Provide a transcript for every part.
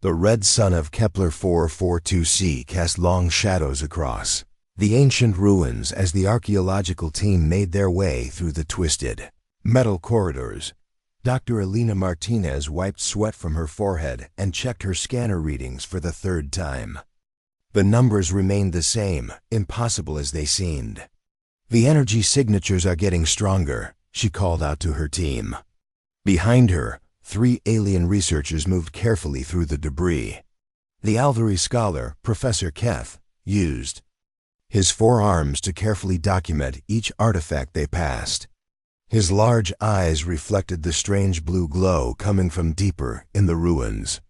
The red sun of Kepler 442c cast long shadows across the ancient ruins as the archaeological team made their way through the twisted metal corridors. Dr. Elena Martinez wiped sweat from her forehead and checked her scanner readings for the third time. The numbers remained the same, impossible as they seemed. "The energy signatures are getting stronger," she called out to her team. Behind her, 3 alien researchers moved carefully through the debris. The Alvari scholar, Professor Keth, used his forearms to carefully document each artifact they passed. His large eyes reflected the strange blue glow coming from deeper in the ruins.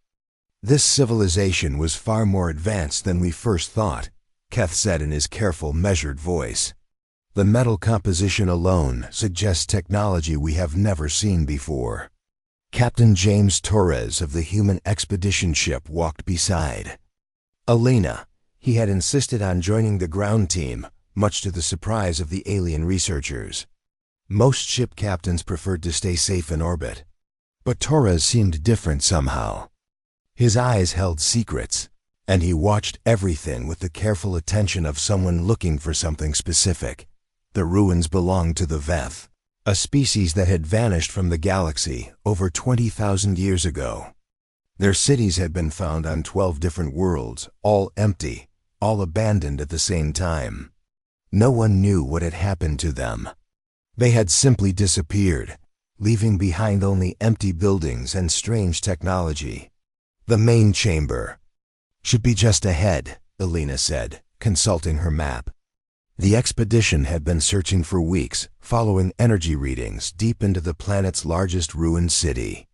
"This civilization was far more advanced than we first thought," Keth said in his careful, measured voice. "The metal composition alone suggests technology we have never seen before." Captain James Torres of the human expedition ship walked beside Elena. He had insisted on joining the ground team, much to the surprise of the alien researchers. Most ship captains preferred to stay safe in orbit, but Torres seemed different somehow. His eyes held secrets, and he watched everything with the careful attention of someone looking for something specific. The ruins belonged to the Veth, a species that had vanished from the galaxy over 20,000 years ago. Their cities had been found on 12 different worlds, all empty, all abandoned at the same time. No one knew what had happened to them. They had simply disappeared, leaving behind only empty buildings and strange technology. "The main chamber should be just ahead," Elena said, consulting her map. The expedition had been searching for weeks, following energy readings deep into the planet's largest ruined city.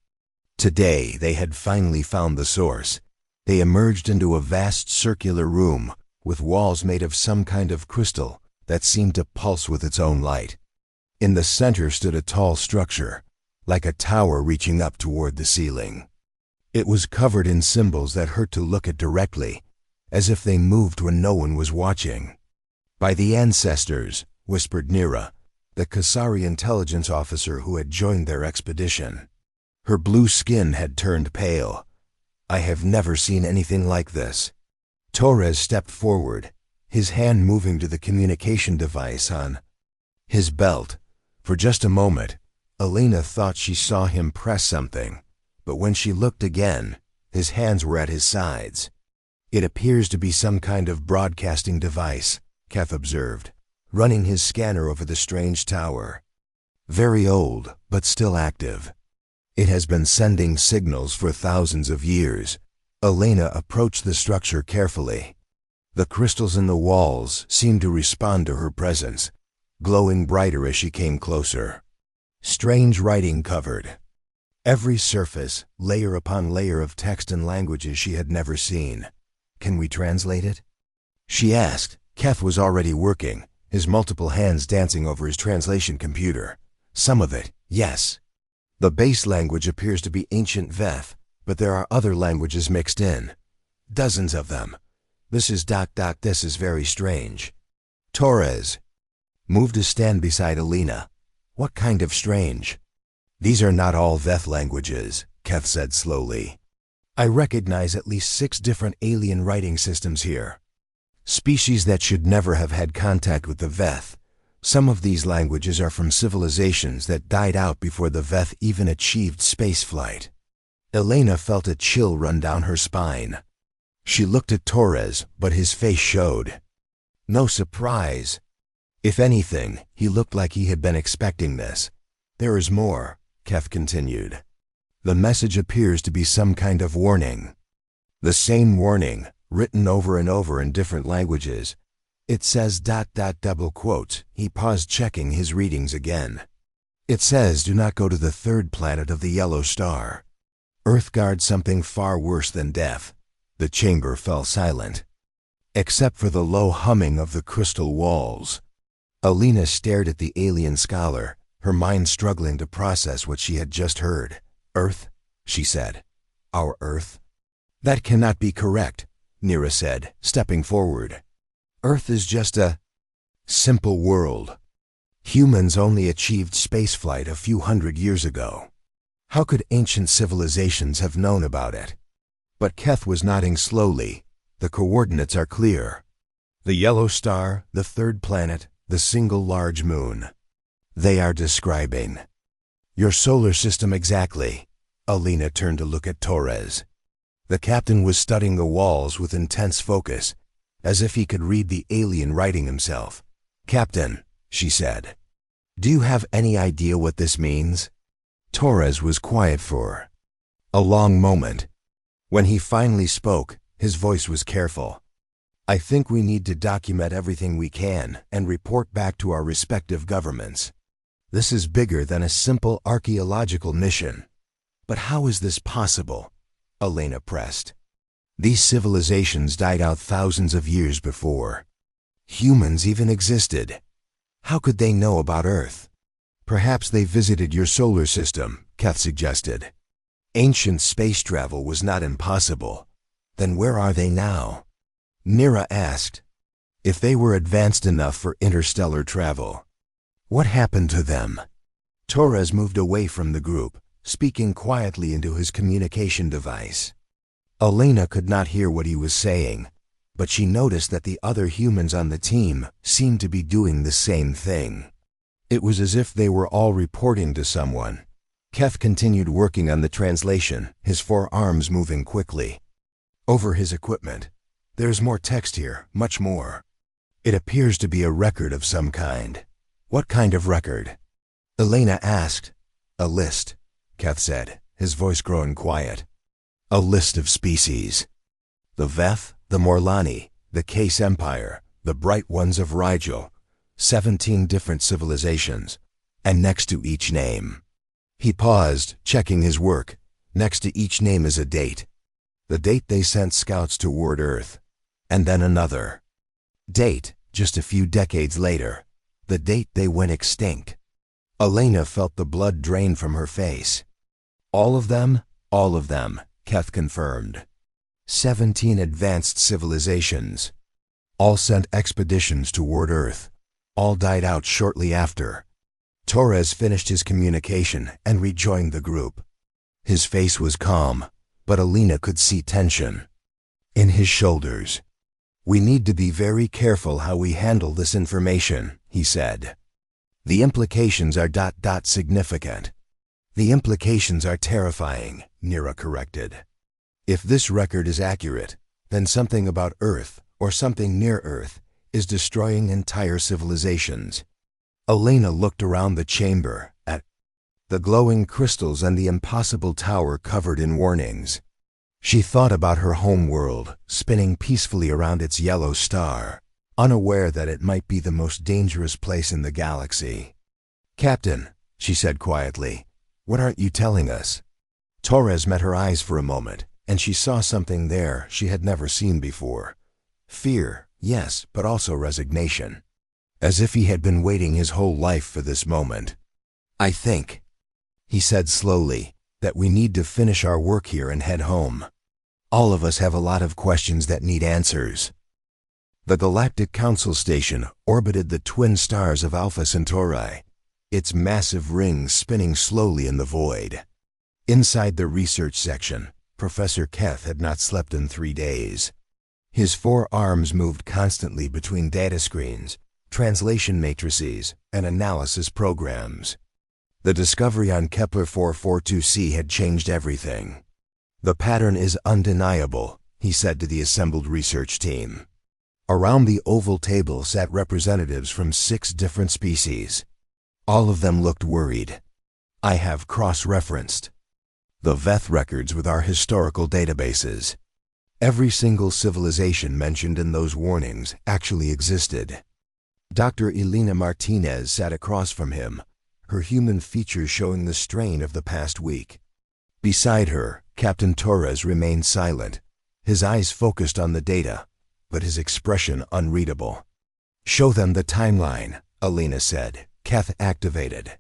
Today, they had finally found the source. They emerged into a vast circular room with walls made of some kind of crystal that seemed to pulse with its own light. In the center stood a tall structure, like a tower reaching up toward the ceiling. It was covered in symbols that hurt to look at directly, as if they moved when no one was watching. "By the ancestors," whispered Nira, the Kasari intelligence officer who had joined their expedition. Her blue skin had turned pale. "I have never seen anything like this." Torres stepped forward, his hand moving to the communication device on his belt. For just a moment, Elena thought she saw him press something, but when she looked again, his hands were at his sides. "It appears to be some kind of broadcasting device," Keth observed, running his scanner over the strange tower. "Very old, but still active. It has been sending signals for thousands of years." Elena approached the structure carefully. The crystals in the walls seemed to respond to her presence, glowing brighter as she came closer. Strange writing covered every surface, layer upon layer of text and languages she had never seen. "Can we translate it?" she asked. Keth was already working, his multiple hands dancing over his translation computer. "Some of it, yes. The base language appears to be ancient Veth, but there are other languages mixed in. Dozens of them. This is ... This is very strange." Torres moved to stand beside Elena. "What kind of strange?" "These are not all Veth languages," Keth said slowly. "I recognize at least 6 different alien writing systems here. Species that should never have had contact with the Veth. Some of these languages are from civilizations that died out before the Veth even achieved spaceflight." Elena felt a chill run down her spine. She looked at Torres, but his face showed no surprise. If anything, he looked like he had been expecting this. "There is more," Keth continued. "The message appears to be some kind of warning. The same warning, written over and over in different languages. It says ... double quotes." He paused, checking his readings again. "It says, do not go to the 3rd planet of the yellow star. Earth guards something far worse than death." The chamber fell silent, except for the low humming of the crystal walls. Elena stared at the alien scholar, her mind struggling to process what she had just heard. "Earth?" she said. "Our Earth?" "That cannot be correct," Nira said, stepping forward. "Earth is just a simple world. Humans only achieved spaceflight a few hundred years ago. How could ancient civilizations have known about it?" But Keth was nodding slowly. The coordinates are clear. The yellow star, the third planet, the single large moon. They are describing your solar system exactly. Alina turned to look at Torres. The captain was studying the walls with intense focus, as if he could read the alien writing himself. "Captain," she said, "do you have any idea what this means?" Torres was quiet for a long moment. When he finally spoke, his voice was careful. "I think we need to document everything we can and report back to our respective governments. This is bigger than a simple archaeological mission." "But how is this possible?" Elena pressed. "These civilizations died out thousands of years before humans even existed. How could they know about Earth?" "Perhaps they visited your solar system," Keth suggested. "Ancient space travel was not impossible. Then where are they now?" Nira asked. "If they were advanced enough for interstellar travel, what happened to them?" Torres moved away from the group, speaking quietly into his communication device. Elena could not hear what he was saying, but she noticed that the other humans on the team seemed to be doing the same thing. It was as if they were all reporting to someone. Keth continued working on the translation, his forearms moving quickly over his equipment. "There's more text here, much more. It appears to be a record of some kind." "What kind of record?" Elena asked. "A list," Keth said, his voice growing quiet. "A list of species. The Veth, the Morlani, the Case Empire, the Bright Ones of Rigel, 17 different civilizations, and next to each name." He paused, checking his work. "Next to each name is a date. The date they sent scouts toward Earth. And then another date, just a few decades later. The date they went extinct." Elena felt the blood drain from her face. "All of them?" "All of them," Keth confirmed. 17 advanced civilizations. All sent expeditions toward Earth. All died out shortly after. Torres finished his communication and rejoined the group. His face was calm, but Elena could see tension in his shoulders. "We need to be very careful how we handle this information," he said. "The implications are significant." "The implications are terrifying," Nira corrected. "If this record is accurate, then something about Earth, or something near Earth, is destroying entire civilizations." Elena looked around the chamber, at the glowing crystals and the impossible tower covered in warnings. She thought about her home world, spinning peacefully around its yellow star, unaware that it might be the most dangerous place in the galaxy. "Captain," she said quietly, "what aren't you telling us?" Torres met her eyes for a moment, and she saw something there she had never seen before. Fear, yes, but also resignation. As if he had been waiting his whole life for this moment. "I think," he said slowly, "that we need to finish our work here and head home. All of us have a lot of questions that need answers." The Galactic Council Station orbited the twin stars of Alpha Centauri, its massive rings spinning slowly in the void. Inside the research section, Professor Keth had not slept in 3 days. His forearms moved constantly between data screens, translation matrices, and analysis programs. The discovery on Kepler 442c had changed everything. "The pattern is undeniable," he said to the assembled research team. Around the oval table sat representatives from 6 different species. All of them looked worried. "I have cross-referenced the Veth records with our historical databases. Every single civilization mentioned in those warnings actually existed." Dr. Elena Martinez sat across from him, her human features showing the strain of the past week. Beside her, Captain Torres remained silent, his eyes focused on the data, but his expression unreadable. "Show them the timeline," Elena said. Keth activated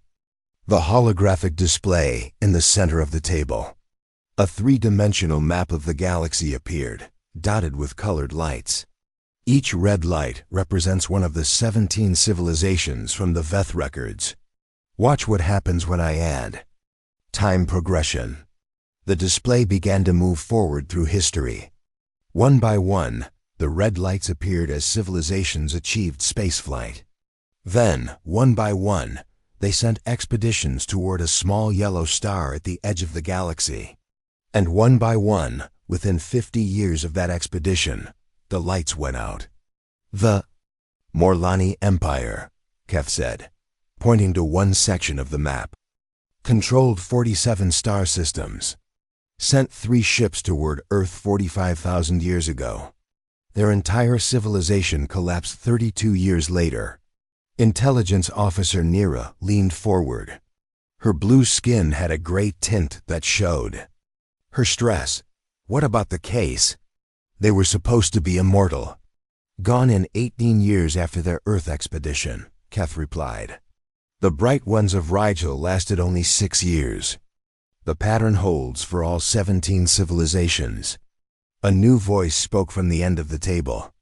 the holographic display in the center of the table. A 3-dimensional map of the galaxy appeared, dotted with colored lights. Each red light represents one of the 17 civilizations from the Veth records. "Watch what happens when I add time progression." The display began to move forward through history. One by one, the red lights appeared as civilizations achieved spaceflight. Then, one by one, they sent expeditions toward a small yellow star at the edge of the galaxy. And one by one, within 50 years of that expedition, the lights went out. The Morlani Empire, Keth said, pointing to one section of the map, controlled 47 star systems, sent 3 ships toward Earth 45,000 years ago. Their entire civilization collapsed 32 years later. Intelligence Officer Nira leaned forward. Her blue skin had a gray tint that showed. Her stress. What about the case? They were supposed to be immortal. Gone in 18 years after their Earth expedition, Keth replied. The bright ones of Rigel lasted only 6 years. The pattern holds for all 17 civilizations. A new voice spoke from the end of the table.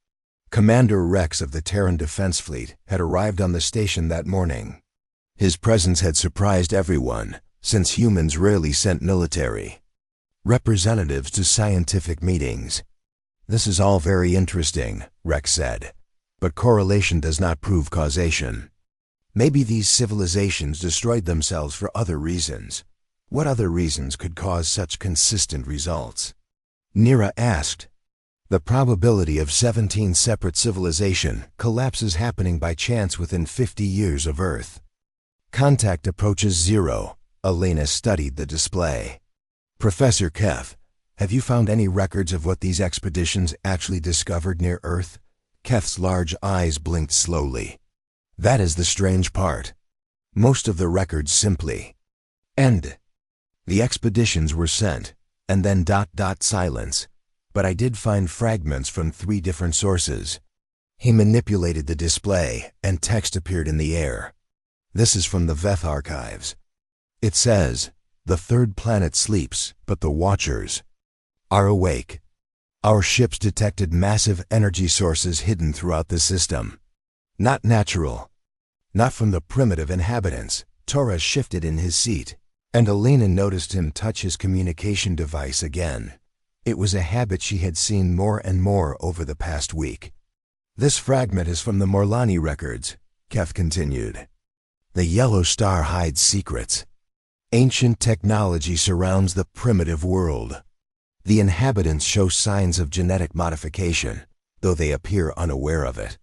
Commander Rex of the Terran Defense Fleet had arrived on the station that morning. His presence had surprised everyone, since humans rarely sent military representatives to scientific meetings. This is all very interesting, Rex said, but correlation does not prove causation. Maybe these civilizations destroyed themselves for other reasons. What other reasons could cause such consistent results? Nira asked. The probability of 17 separate civilization collapses happening by chance within 50 years of Earth. Contact approaches 0. Elena studied the display. Professor Keth, have you found any records of what these expeditions actually discovered near Earth? Keth's large eyes blinked slowly. That is the strange part. Most of the records simply end. The expeditions were sent, and then ... silence. But I did find fragments from 3 different sources. He manipulated the display, and text appeared in the air. This is from the Veth archives. It says, "The third planet sleeps, but the Watchers are awake. Our ships detected massive energy sources hidden throughout the system. Not natural. Not from the primitive inhabitants." Torres shifted in his seat, and Elena noticed him touch his communication device again. It was a habit she had seen more and more over the past week. This fragment is from the Morlani records, Keth continued. The yellow star hides secrets. Ancient technology surrounds the primitive world. The inhabitants show signs of genetic modification, though they appear unaware of it.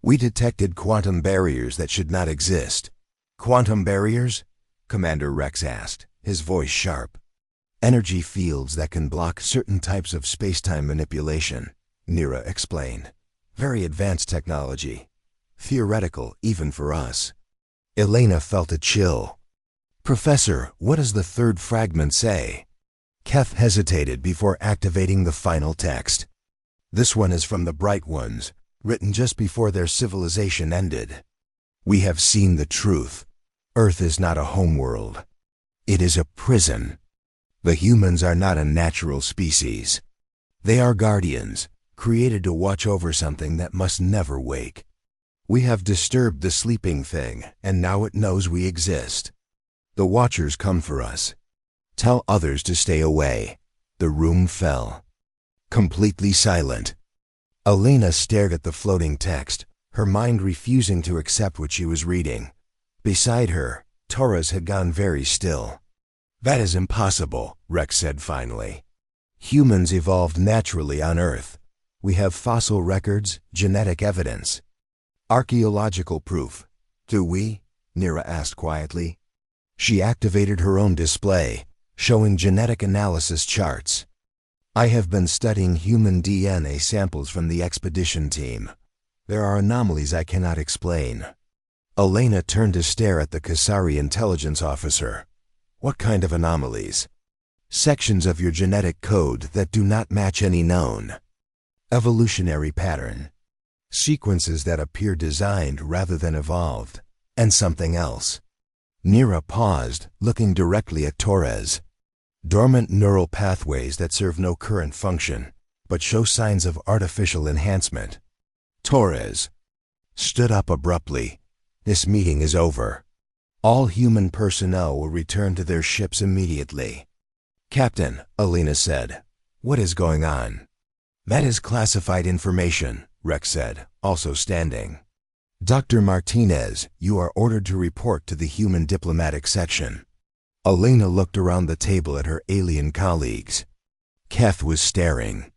We detected quantum barriers that should not exist. Quantum barriers? Commander Rex asked, his voice sharp. Energy fields that can block certain types of spacetime manipulation, Nira explained. Very advanced technology. Theoretical even for us. Elena felt a chill. Professor, what does the third fragment say? Keth hesitated before activating the final text. This one is from the Bright Ones, written just before their civilization ended. We have seen the truth. Earth is not a homeworld. It is a prison. The humans are not a natural species. They are guardians, created to watch over something that must never wake. We have disturbed the sleeping thing, and now it knows we exist. The Watchers come for us. Tell others to stay away. The room fell. Completely silent. Elena stared at the floating text, her mind refusing to accept what she was reading. Beside her, Torres had gone very still. That is impossible, Rex said finally. Humans evolved naturally on Earth. We have fossil records, genetic evidence. Archaeological proof. Do we? Nira asked quietly. She activated her own display, showing genetic analysis charts. I have been studying human DNA samples from the expedition team. There are anomalies I cannot explain. Elena turned to stare at the Kasari intelligence officer. What kind of anomalies? Sections of your genetic code that do not match any known evolutionary pattern. Sequences that appear designed rather than evolved. And something else. Nira paused, looking directly at Torres. Dormant neural pathways that serve no current function, but show signs of artificial enhancement. Torres stood up abruptly. This meeting is over. All human personnel will return to their ships immediately. "Captain," Alina said, "what is going on?" "That is classified information," Rex said, also standing. "Dr. Martinez, you are ordered to report to the human diplomatic section." Alina looked around the table at her alien colleagues. Keth was staring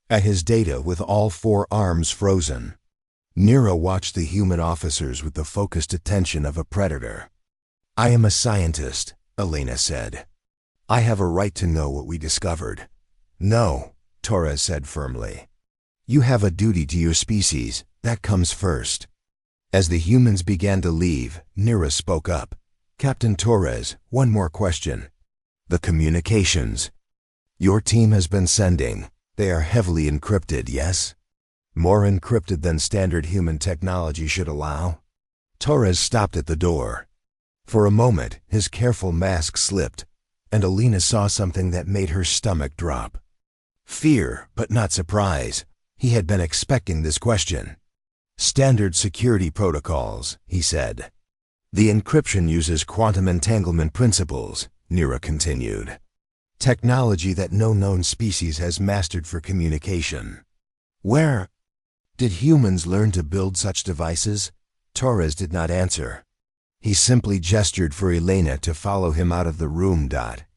at his data with all 4 arms frozen. Nira watched the human officers with the focused attention of a predator. "I am a scientist," Alina said. "I have a right to know what we discovered." "No," Torres said firmly. "You have a duty to your species. That comes first." As the humans began to leave, Nira spoke up. "Captain Torres, one more question. The communications your team has been sending, they are heavily encrypted, yes? More encrypted than standard human technology should allow?" Torres stopped at the door. For a moment, his careful mask slipped, and Alina saw something that made her stomach drop. Fear, but not surprise. He had been expecting this question. "Standard security protocols," he said. "The encryption uses quantum entanglement principles," Nira continued. "Technology that no known species has mastered for communication." "Where did humans learn to build such devices?" Torres did not answer. He simply gestured for Elena to follow him out of the room.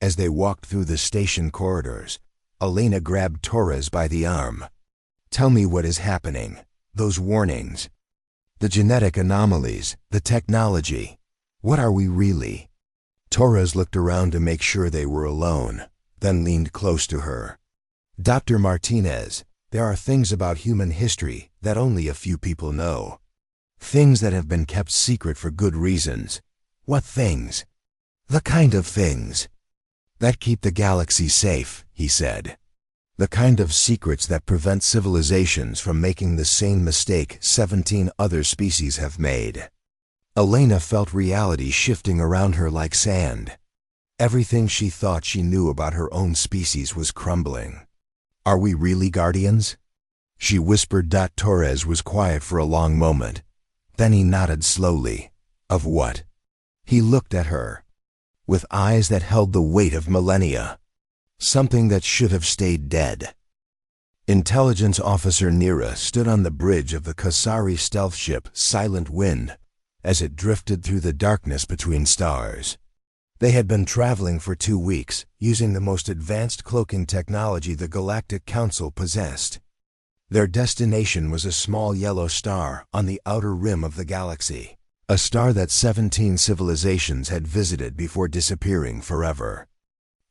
As they walked through the station corridors, Elena grabbed Torres by the arm. "Tell me what is happening. Those warnings. The genetic anomalies, the technology. What are we really?" Torres looked around to make sure they were alone, then leaned close to her. "Dr. Martinez, there are things about human history that only a few people know. Things that have been kept secret for good reasons." "What things?" "The kind of things that keep the galaxy safe," he said. "The kind of secrets that prevent civilizations from making the same mistake 17 other species have made." Elena felt reality shifting around her like sand. Everything she thought she knew about her own species was crumbling. "Are we really guardians?" she whispered. Torres was quiet for a long moment. Then he nodded slowly. "Of what?" He looked at her with eyes that held the weight of millennia. Something that should have stayed dead. Intelligence Officer Nira stood on the bridge of the Kasari stealth ship Silent Wind as it drifted through the darkness between stars. They had been traveling for 2 weeks, using the most advanced cloaking technology the Galactic Council possessed. Their destination was a small yellow star on the outer rim of the galaxy, a star that 17 civilizations had visited before disappearing forever.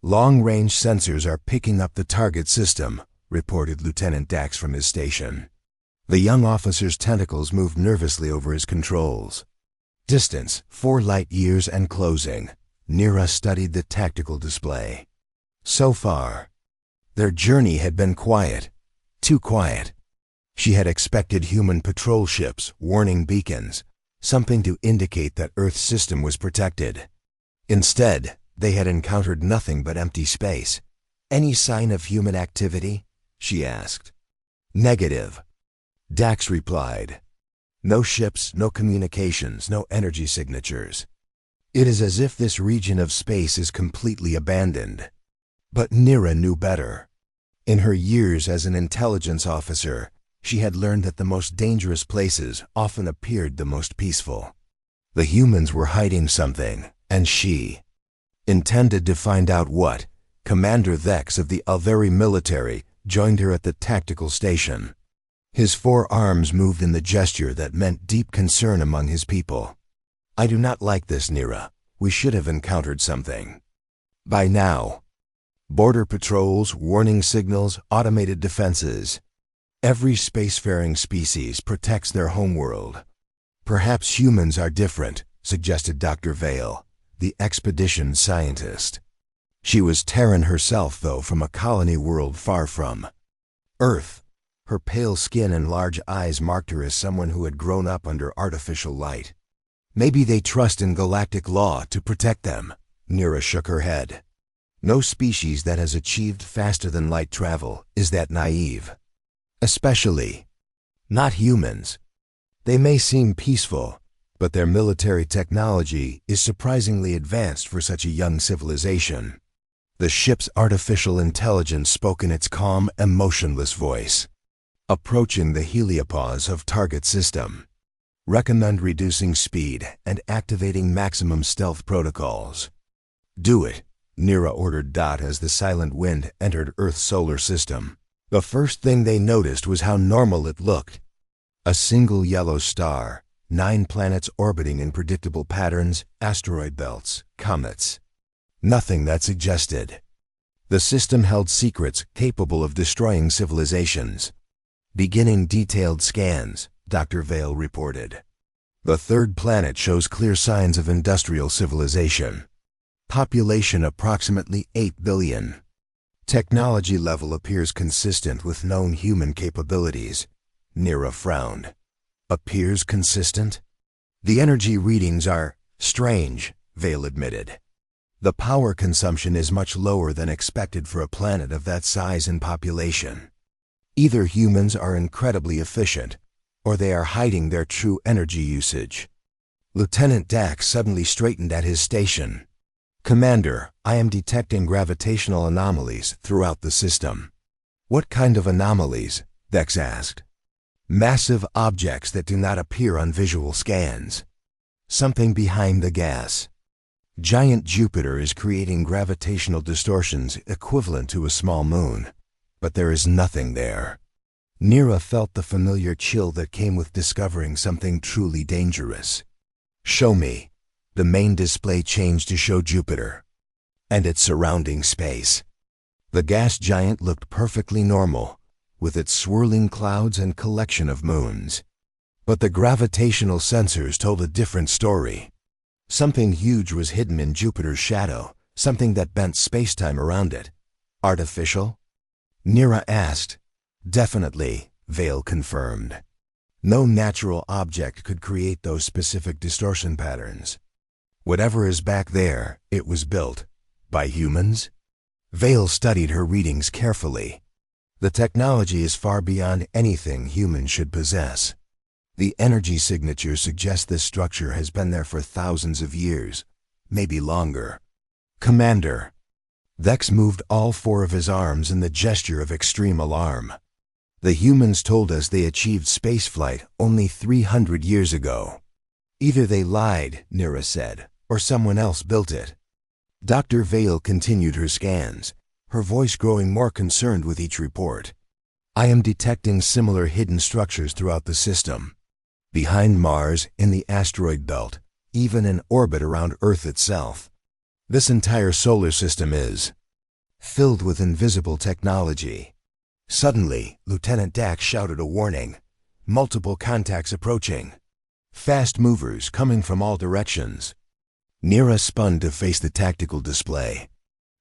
"Long-range sensors are picking up the target system," reported Lieutenant Dax from his station. The young officer's tentacles moved nervously over his controls. "Distance, 4 light years and closing." Nira studied the tactical display. So far, their journey had been quiet. Too quiet. She had expected human patrol ships, warning beacons, something to indicate that Earth's system was protected. Instead, they had encountered nothing but empty space. "Any sign of human activity?" she asked. "Negative," Dax replied. "No ships, no communications, no energy signatures. It is as if this region of space is completely abandoned." But Nira knew better. In her years as an intelligence officer, she had learned that the most dangerous places often appeared the most peaceful. The humans were hiding something, and she intended to find out what. Commander Vex of the Alveri military joined her at the tactical station. His 4 arms moved in the gesture that meant deep concern among his people. "I do not like this, Nira. We should have encountered something by now. Border patrols, warning signals, automated defenses. Every spacefaring species protects their homeworld." "Perhaps humans are different," suggested Dr. Vale, the expedition scientist. She was Terran herself, though, from a colony world far from Earth. Her pale skin and large eyes marked her as someone who had grown up under artificial light. "Maybe they trust in galactic law to protect them." Nira shook her head. "No species that has achieved faster than light travel is that naive. Especially not humans. They may seem peaceful, but their military technology is surprisingly advanced for such a young civilization." The ship's artificial intelligence spoke in its calm, emotionless voice. Approaching the heliopause of target system. Recommend reducing speed and activating maximum stealth protocols. Do it, Nira ordered Dot as the silent wind entered Earth's solar system. The first thing they noticed was how normal it looked. A single yellow star, 9 planets orbiting in predictable patterns, asteroid belts, comets. Nothing that suggested. The system held secrets capable of destroying civilizations. Beginning detailed scans, Dr. Vale reported. The third planet shows clear signs of industrial civilization. Population approximately 8 billion. Technology level appears consistent with known human capabilities. Nira frowned. Appears consistent? The energy readings are strange, Vale admitted. The power consumption is much lower than expected for a planet of that size and population. Either humans are incredibly efficient, or they are hiding their true energy usage. Lieutenant Dax suddenly straightened at his station. Commander, I am detecting gravitational anomalies throughout the system. What kind of anomalies? Dex asked. Massive objects that do not appear on visual scans. Something behind the gas. Giant Jupiter is creating gravitational distortions equivalent to a small moon, but there is nothing there. Nira felt the familiar chill that came with discovering something truly dangerous. Show me. The main display changed to show Jupiter and its surrounding space. The gas giant looked perfectly normal, with its swirling clouds and collection of moons. But the gravitational sensors told a different story. Something huge was hidden in Jupiter's shadow, something that bent space-time around it. Artificial? Nira asked. Definitely, Vale confirmed. No natural object could create those specific distortion patterns. Whatever is back there, it was built by humans? Vale studied her readings carefully. The technology is far beyond anything humans should possess. The energy signature suggests this structure has been there for thousands of years, maybe longer. Commander. Vex moved all 4 of his arms in the gesture of extreme alarm. The humans told us they achieved spaceflight only 300 years ago. Either they lied, Nira said, or someone else built it. Dr. Vale continued her scans, her voice growing more concerned with each report. I am detecting similar hidden structures throughout the system. Behind Mars, in the asteroid belt, even in orbit around Earth itself. This entire solar system is filled with invisible technology. Suddenly, Lieutenant Dax shouted a warning. Multiple contacts approaching. Fast movers coming from all directions. Nira spun to face the tactical display.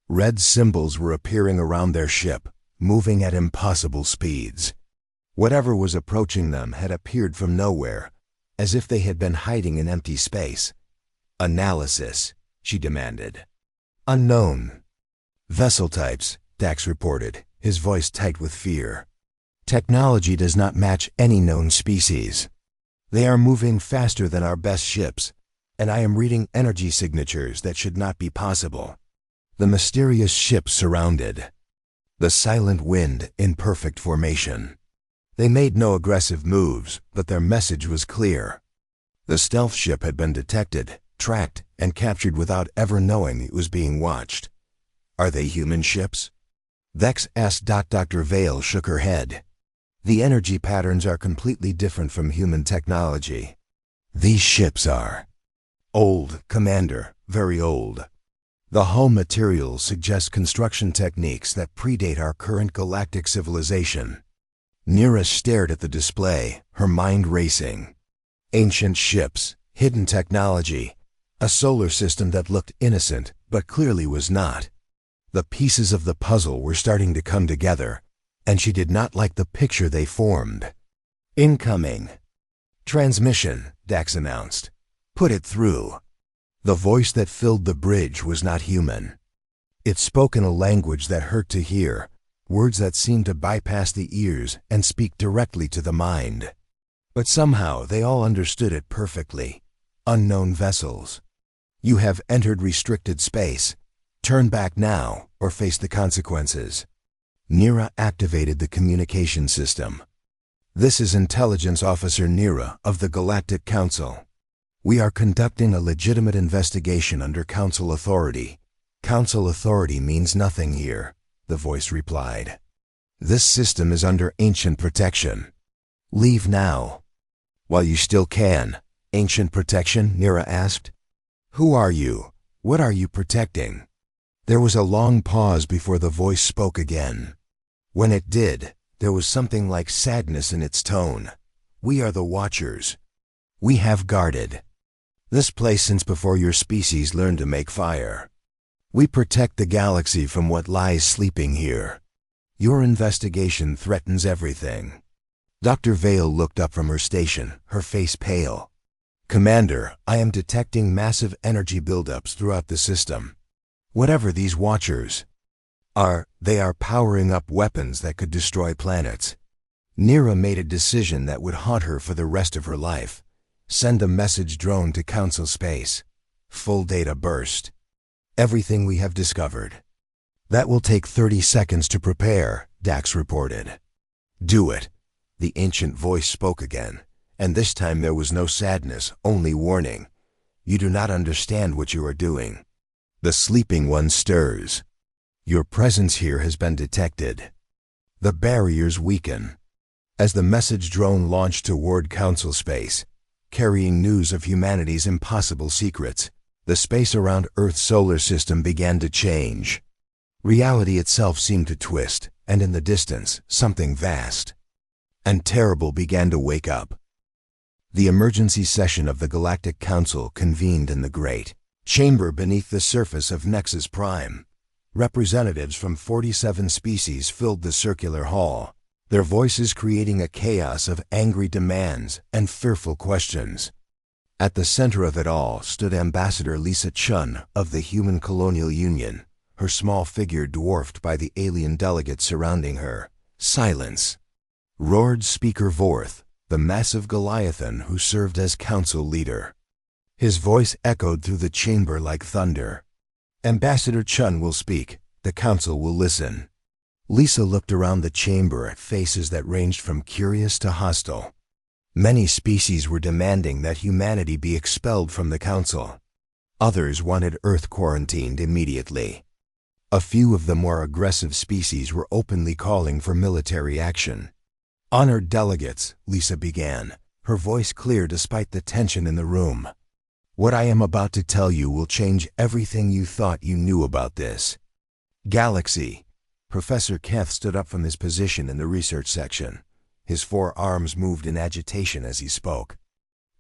Red symbols were appearing around their ship, moving at impossible speeds. Whatever was approaching them had appeared from nowhere, as if they had been hiding in empty space. Analysis, she demanded. Unknown. Vessel types, Dax reported, his voice tight with fear. Technology does not match any known species. They are moving faster than our best ships, and I am reading energy signatures that should not be possible. The mysterious ship surrounded. The silent wind in perfect formation. They made no aggressive moves, but their message was clear. The stealth ship had been detected, tracked, and captured without ever knowing it was being watched. Are they human ships? Vex asked. Dr. Vale shook her head. The energy patterns are completely different from human technology. These ships are old, Commander, very old. The hull materials suggest construction techniques that predate our current galactic civilization. Nira stared at the display, her mind racing. Ancient ships, hidden technology, a solar system that looked innocent but clearly was not. The pieces of the puzzle were starting to come together, and she did not like the picture they formed. Incoming. Transmission, Dax announced. Put it through. The voice that filled the bridge was not human. It spoke in a language that hurt to hear, words that seemed to bypass the ears and speak directly to the mind. But somehow they all understood it perfectly. Unknown vessels. You have entered restricted space. Turn back now, or face the consequences. Nira activated the communication system. This is Intelligence Officer Nira of the Galactic Council. We are conducting a legitimate investigation under Council authority. Council authority means nothing here, the voice replied. This system is under ancient protection. Leave now. While you still can. Ancient protection? Nira asked. Who are you? What are you protecting? There was a long pause before the voice spoke again. When it did, there was something like sadness in its tone. We are the Watchers. We have guarded this place since before your species learned to make fire. We protect the galaxy from what lies sleeping here. Your investigation threatens everything. Dr. Vale looked up from her station, her face pale. Commander, I am detecting massive energy buildups throughout the system. Whatever these Watchers are, they are powering up weapons that could destroy planets. Nira made a decision that would haunt her for the rest of her life. Send a message drone to Council space. Full data burst. Everything we have discovered. That will take 30 seconds to prepare, Dax reported. Do it. The ancient voice spoke again, and this time there was no sadness, only warning. You do not understand what you are doing. The sleeping one stirs. Your presence here has been detected. The barriers weaken. As the message drone launched toward Council space, carrying news of humanity's impossible secrets, the space around Earth's solar system began to change. Reality itself seemed to twist, and in the distance, something vast and terrible began to wake up. The emergency session of the Galactic Council convened in the great chamber beneath the surface of Nexus Prime. Representatives from 47 species filled the circular hall, their voices creating a chaos of angry demands and fearful questions. At the center of it all stood Ambassador Lisa Chun of the Human Colonial Union, her small figure dwarfed by the alien delegates surrounding her. Silence, roared Speaker Vorth, the massive Goliathan who served as council leader. His voice echoed through the chamber like thunder. Ambassador Chun will speak, the council will listen. Lisa looked around the chamber at faces that ranged from curious to hostile. Many species were demanding that humanity be expelled from the council. Others wanted Earth quarantined immediately. A few of the more aggressive species were openly calling for military action. Honored delegates, Lisa began, her voice clear despite the tension in the room. What I am about to tell you will change everything you thought you knew about this galaxy. Professor Keth stood up from his position in the research section. His 4 arms moved in agitation as he spoke.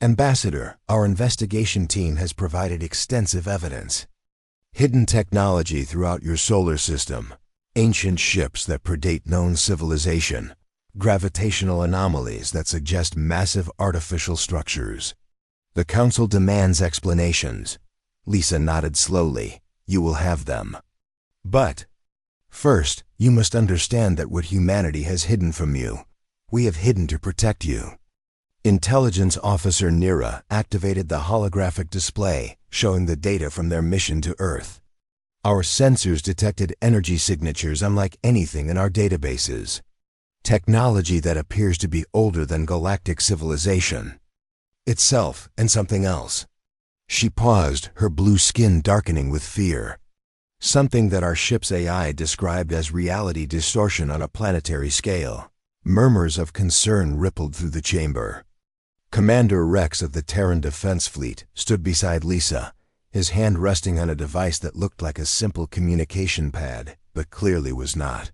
Ambassador, our investigation team has provided extensive evidence. Hidden technology throughout your solar system, ancient ships that predate known civilization, gravitational anomalies that suggest massive artificial structures. The Council demands explanations. Lisa nodded slowly. You will have them. But first, you must understand that what humanity has hidden from you, we have hidden to protect you. Intelligence Officer Nira activated the holographic display, showing the data from their mission to Earth. Our sensors detected energy signatures unlike anything in our databases. Technology that appears to be older than galactic civilization itself and something else. She paused, her blue skin darkening with fear. Something that our ship's AI described as reality distortion on a planetary scale. Murmurs of concern rippled through the chamber. Commander Rex of the Terran Defense Fleet stood beside Lisa, his hand resting on a device that looked like a simple communication pad, but clearly was not.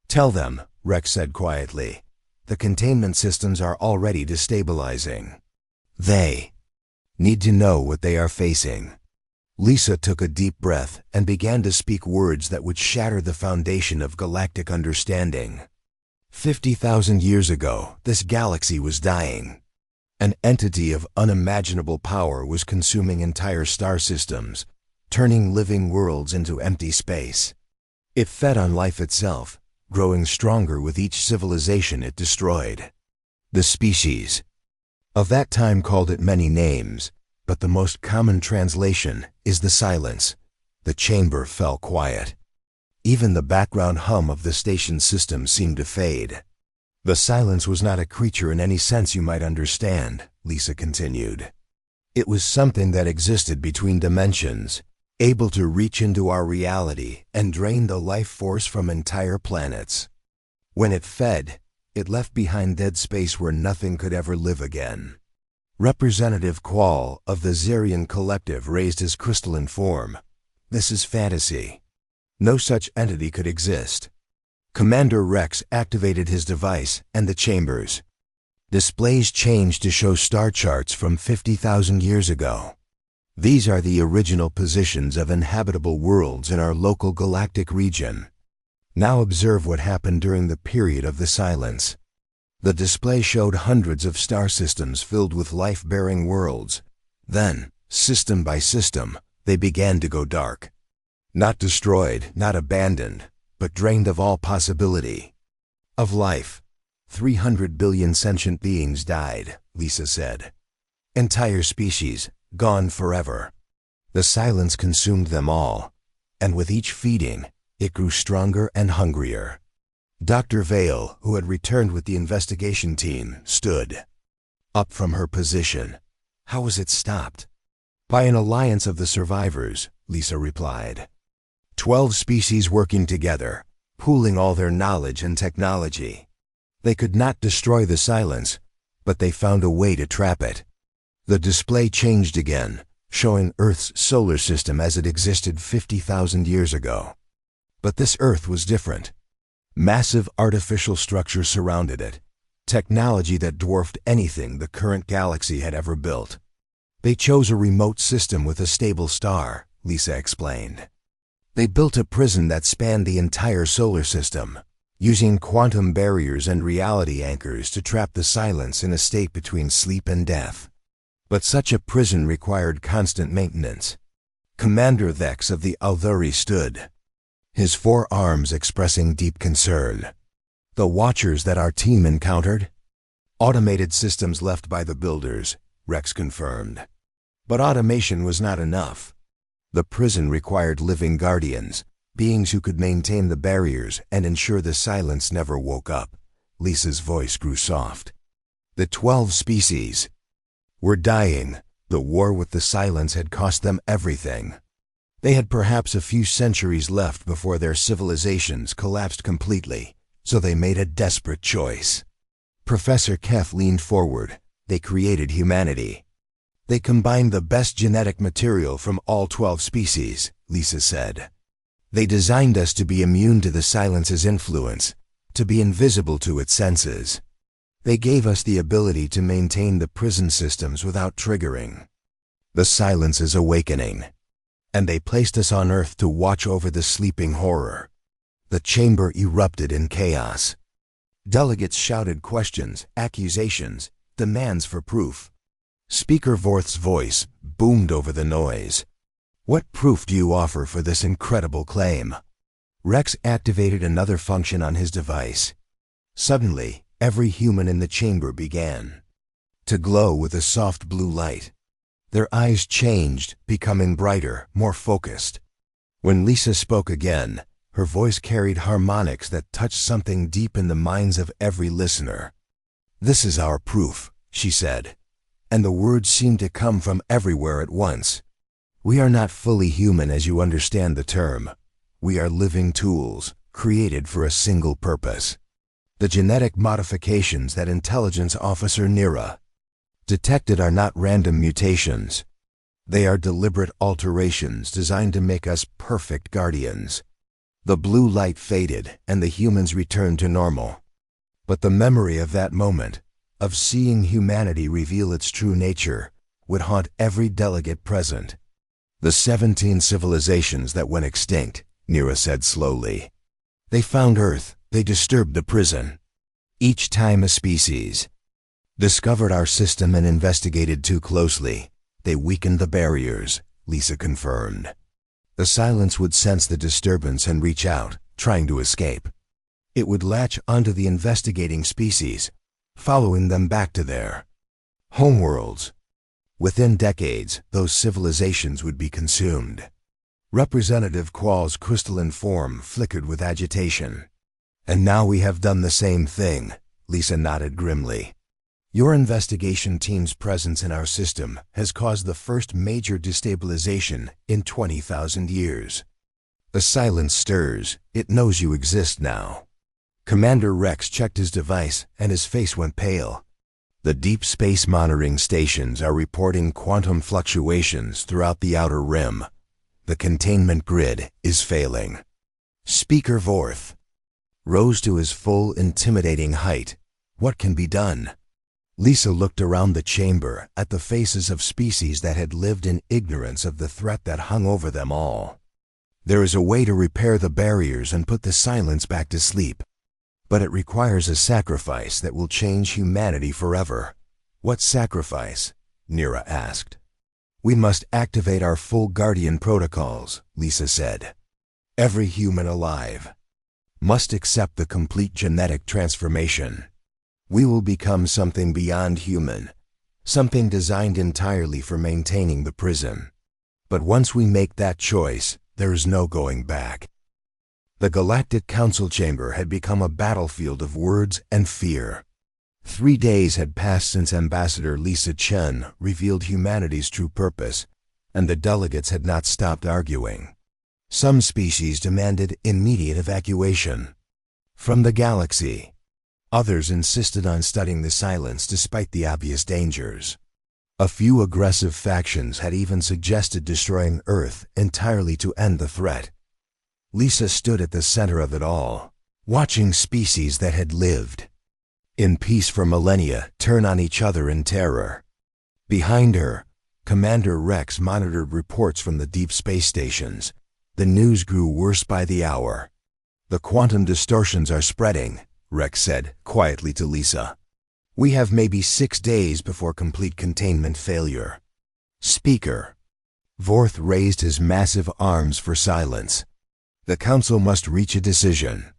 Tell them, Rex said quietly. The containment systems are already destabilizing. They need to know what they are facing. Lisa took a deep breath and began to speak words that would shatter the foundation of galactic understanding. 50,000 years ago, this galaxy was dying. An entity of unimaginable power was consuming entire star systems, turning living worlds into empty space. It fed on life itself, growing stronger with each civilization it destroyed. The species of that time called it many names, but the most common translation is the silence. The chamber fell quiet. Even the background hum of the station system seemed to fade. The silence was not a creature in any sense you might understand, Lisa continued. It was something that existed between dimensions, able to reach into our reality and drain the life force from entire planets. When it fed, it left behind dead space where nothing could ever live again. Representative Qual of the Zerian Collective raised his crystalline form. This is fantasy. No such entity could exist. Commander Rex activated his device and the chambers. Displays changed to show star charts from 50,000 years ago. These are the original positions of inhabitable worlds in our local galactic region. Now observe what happened during the period of the silence. The display showed hundreds of star systems filled with life-bearing worlds. Then, system by system, they began to go dark. Not destroyed, not abandoned, but drained of all possibility. Of life. 300 billion sentient beings died, Lisa said. Entire species, gone forever. The silence consumed them all, and with each feeding, it grew stronger and hungrier. Dr. Vale, who had returned with the investigation team, stood up from her position. How was it stopped? By an alliance of the survivors, Lisa replied. 12 species working together, pooling all their knowledge and technology. They could not destroy the silence, but they found a way to trap it. The display changed again, showing Earth's solar system as it existed 50,000 years ago. But this Earth was different. Massive artificial structures surrounded it, technology that dwarfed anything the current galaxy had ever built. They chose a remote system with a stable star, Lisa explained. They built a prison that spanned the entire solar system, using quantum barriers and reality anchors to trap the silence in a state between sleep and death. But such a prison required constant maintenance. Commander Vex of the Althuri stood, his 4 arms expressing deep concern. The watchers that our team encountered? Automated systems left by the builders, Rex confirmed. But automation was not enough. The prison required living guardians, beings who could maintain the barriers and ensure the silence never woke up. Lisa's voice grew soft. The 12 species were dying. The war with the silence had cost them everything. They had perhaps a few centuries left before their civilizations collapsed completely, so they made a desperate choice. Professor Keth leaned forward. They created humanity. They combined the best genetic material from all 12 species, Lisa said. They designed us to be immune to the silence's influence, to be invisible to its senses. They gave us the ability to maintain the prison systems without triggering the silence's awakening. And they placed us on Earth to watch over the sleeping horror. The chamber erupted in chaos. Delegates shouted questions, accusations, demands for proof. Speaker Vorth's voice boomed over the noise. What proof do you offer for this incredible claim? Rex activated another function on his device. Suddenly, every human in the chamber began to glow with a soft blue light. Their eyes changed, becoming brighter, more focused. When Lisa spoke again, her voice carried harmonics that touched something deep in the minds of every listener. This is our proof, she said, and the words seemed to come from everywhere at once. We are not fully human as you understand the term. We are living tools, created for a single purpose. The genetic modifications that Intelligence Officer Nira detected are not random mutations. They are deliberate alterations designed to make us perfect guardians. The blue light faded and the humans returned to normal. But the memory of that moment, of seeing humanity reveal its true nature, would haunt every delegate present. The 17 civilizations that went extinct, Nira said slowly. They found Earth, they disturbed the prison. Each time a species discovered our system and investigated too closely, they weakened the barriers, Lisa confirmed. The silence would sense the disturbance and reach out, trying to escape. It would latch onto the investigating species, following them back to their homeworlds. Within decades, those civilizations would be consumed. Representative Qual's crystalline form flickered with agitation. And now we have done the same thing, Lisa nodded grimly. Your investigation team's presence in our system has caused the first major destabilization in 20,000 years. The silence stirs. It knows you exist now. Commander Rex checked his device and his face went pale. The deep space monitoring stations are reporting quantum fluctuations throughout the outer rim. The containment grid is failing. Speaker Vorth rose to his full, intimidating height. What can be done? Lisa looked around the chamber at the faces of species that had lived in ignorance of the threat that hung over them all. There is a way to repair the barriers and put the silence back to sleep. But it requires a sacrifice that will change humanity forever. What sacrifice? Nira asked. We must activate our full Guardian protocols, Lisa said. Every human alive must accept the complete genetic transformation. We will become something beyond human, something designed entirely for maintaining the prison. But once we make that choice, there is no going back. The Galactic Council Chamber had become a battlefield of words and fear. 3 days had passed since Ambassador Lisa Chen revealed humanity's true purpose, and the delegates had not stopped arguing. Some species demanded immediate evacuation from the galaxy. Others insisted on studying the silence despite the obvious dangers. A few aggressive factions had even suggested destroying Earth entirely to end the threat. Lisa stood at the center of it all, watching species that had lived in peace for millennia turn on each other in terror. Behind her, Commander Rex monitored reports from the deep space stations. The news grew worse by the hour. The quantum distortions are spreading, Rex said quietly to Lisa. We have maybe 6 days before complete containment failure. Speaker Vorth raised his massive arms for silence. The Council must reach a decision.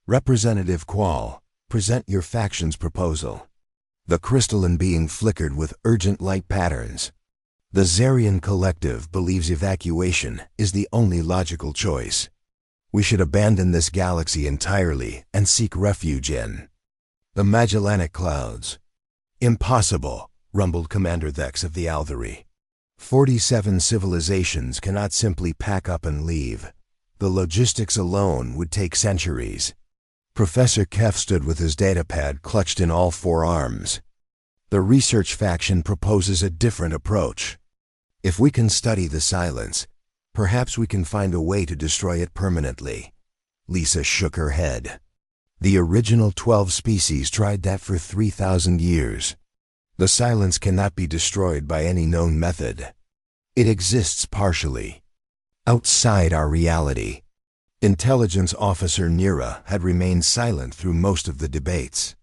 Representative Qual, present your faction's proposal. The crystalline being flickered with urgent light patterns. The Zarian Collective believes evacuation is the only logical choice. We should abandon this galaxy entirely and seek refuge in the Magellanic Clouds. Impossible, rumbled Commander Thex of the Althary. 47 civilizations cannot simply pack up and leave. The logistics alone would take centuries. Professor Kef stood with his datapad clutched in all 4 arms. The research faction proposes a different approach. If we can study the silence, perhaps we can find a way to destroy it permanently. Lisa shook her head. The original 12 species tried that for 3,000 years. The silence cannot be destroyed by any known method. It exists partially, outside our reality. Intelligence Officer Nira had remained silent through most of the debates.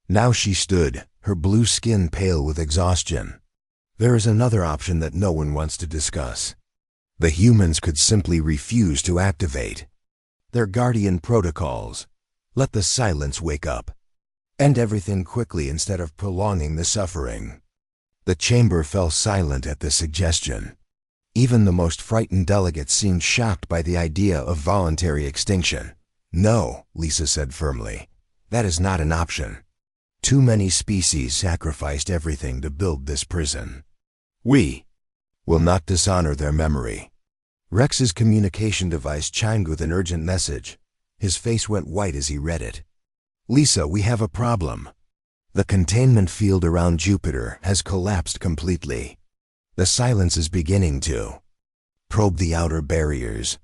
Now she stood, her blue skin pale with exhaustion. There is another option that no one wants to discuss. The humans could simply refuse to activate their Guardian protocols. Let the silence wake up. End everything quickly instead of prolonging the suffering. The chamber fell silent at the suggestion. Even the most frightened delegates seemed shocked by the idea of voluntary extinction. No, Lisa said firmly. That is not an option. Too many species sacrificed everything to build this prison. We will not dishonor their memory. Rex's communication device chimed with an urgent message. His face went white as he read it. Lisa, we have a problem. The containment field around Jupiter has collapsed completely. The silence is beginning to probe the outer barriers.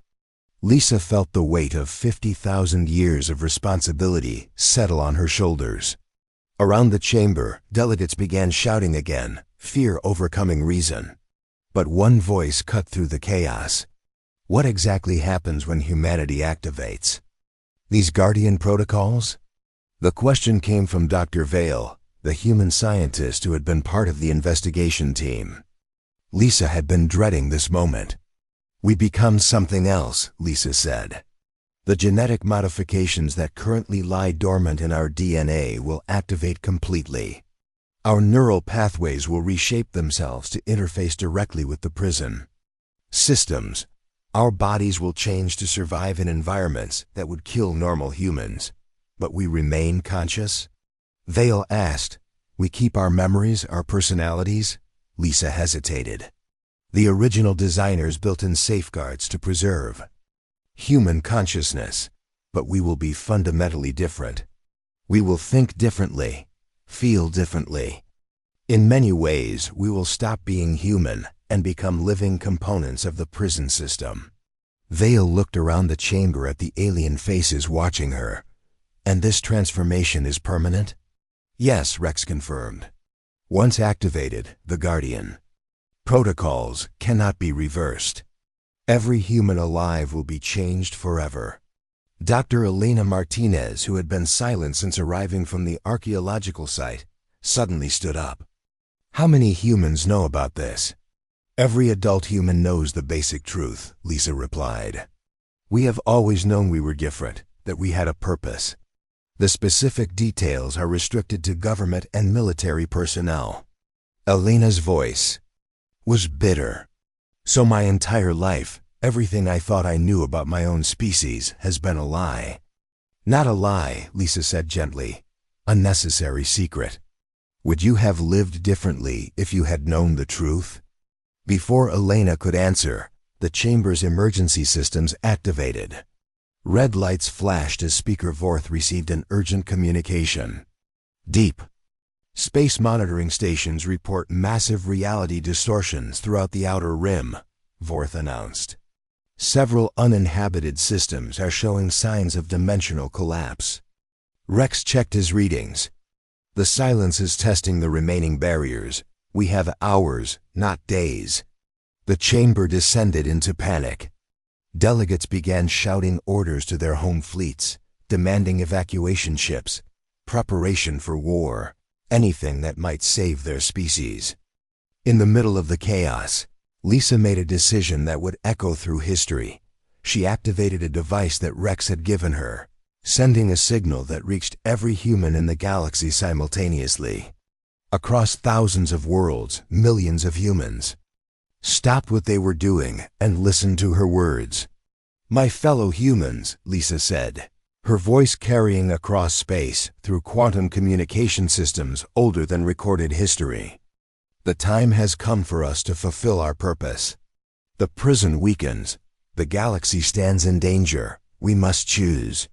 Lisa felt the weight of 50,000 years of responsibility settle on her shoulders. Around the chamber, delegates began shouting again, fear overcoming reason. But one voice cut through the chaos. What exactly happens when humanity activates these Guardian protocols? The question came from Dr. Vale, the human scientist who had been part of the investigation team. Lisa had been dreading this moment. We become something else, Lisa said. The genetic modifications that currently lie dormant in our DNA will activate completely. Our neural pathways will reshape themselves to interface directly with the prison systems. Our bodies will change to survive in environments that would kill normal humans. But we remain conscious? Vale asked. We keep our memories, our personalities? Lisa hesitated. The original designers built in safeguards to preserve human consciousness, but we will be fundamentally different. We will think differently, feel differently. In many ways, we will stop being human and become living components of the prison system. Vale looked around the chamber at the alien faces watching her. And this transformation is permanent? Yes, Rex confirmed. Once activated, the Guardian protocols cannot be reversed. Every human alive will be changed forever. Dr. Elena Martinez, who had been silent since arriving from the archaeological site, suddenly stood up. How many humans know about this? Every adult human knows the basic truth, Lisa replied. We have always known we were different, that we had a purpose. The specific details are restricted to government and military personnel. Elena's voice was bitter. So my entire life, everything I thought I knew about my own species has been a lie. Not a lie, Lisa said gently. A necessary secret. Would you have lived differently if you had known the truth? Before Elena could answer, the chamber's emergency systems activated. Red lights flashed as Speaker Vorth received an urgent communication. Deep space monitoring stations report massive reality distortions throughout the outer rim, Vorth announced. Several uninhabited systems are showing signs of dimensional collapse. Rex checked his readings. The silence is testing the remaining barriers. We have hours, not days. The chamber descended into panic. Delegates began shouting orders to their home fleets, demanding evacuation ships, preparation for war, anything that might save their species. In the middle of the chaos, Lisa made a decision that would echo through history. She activated a device that Rex had given her, sending a signal that reached every human in the galaxy simultaneously. Across thousands of worlds, millions of humans stopped what they were doing and listened to her words. My fellow humans, Lisa said, her voice carrying across space through quantum communication systems older than recorded history. The time has come for us to fulfill our purpose. The prison weakens. The galaxy stands in danger. We must choose.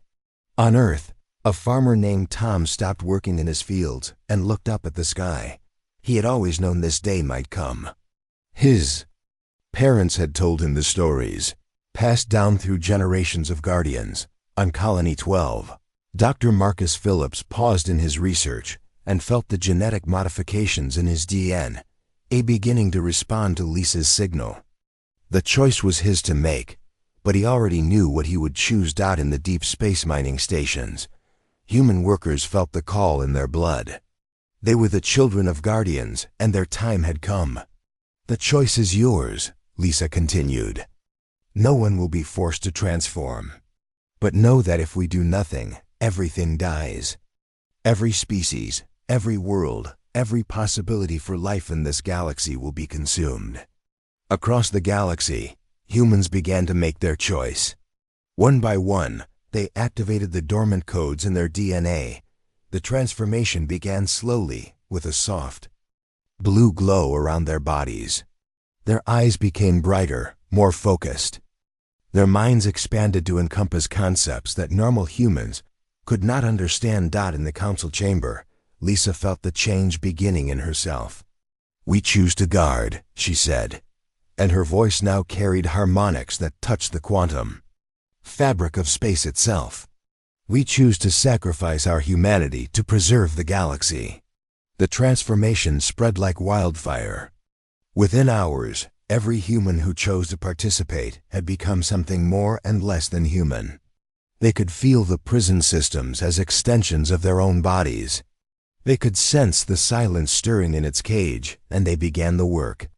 On Earth, a farmer named Tom stopped working in his fields and looked up at the sky. He had always known this day might come. His parents had told him the stories, passed down through generations of guardians. On Colony 12, Dr. Marcus Phillips paused in his research and felt the genetic modifications in his DNA beginning to respond to Lisa's signal. The choice was his to make, but he already knew what he would choose. In the deep space mining stations, human workers felt the call in their blood. They were the children of guardians, and their time had come. The choice is yours, Lisa continued. No one will be forced to transform. But know that if we do nothing, everything dies. Every species, every world, every possibility for life in this galaxy will be consumed. Across the galaxy, humans began to make their choice. One by one, they activated the dormant codes in their DNA. The transformation began slowly, with a soft blue glow around their bodies. Their eyes became brighter, more focused. Their minds expanded to encompass concepts that normal humans could not understand. In the council chamber, Lisa felt the change beginning in herself. We choose to guard, she said, and her voice now carried harmonics that touched the quantum fabric of space itself. We choose to sacrifice our humanity to preserve the galaxy. The transformation spread like wildfire. Within hours, every human who chose to participate had become something more and less than human. They could feel the prison systems as extensions of their own bodies. They could sense the silence stirring in its cage, and they began the work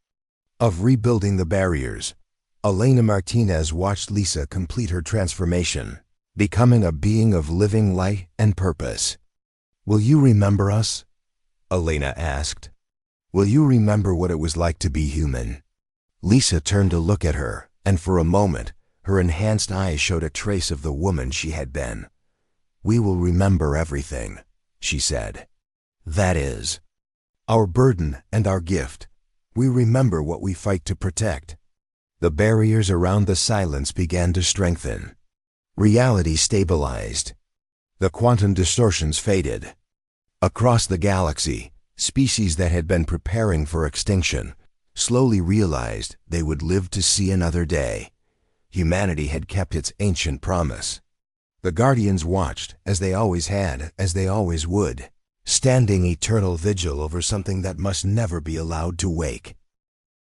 of rebuilding the barriers. Elena Martinez watched Lisa complete her transformation, becoming a being of living light and purpose. Will you remember us? Elena asked. Will you remember what it was like to be human? Lisa turned to look at her, And for a moment, her enhanced eyes showed a trace of the woman she had been. "We will remember everything," she said. "That is, our burden and our gift. We remember what we fight to protect." The barriers around the silence began to strengthen. Reality stabilized. The quantum distortions faded. Across the galaxy, species that had been preparing for extinction slowly realized they would live to see another day. Humanity had kept its ancient promise. The Guardians watched, as they always had, as they always would, standing eternal vigil over something that must never be allowed to wake.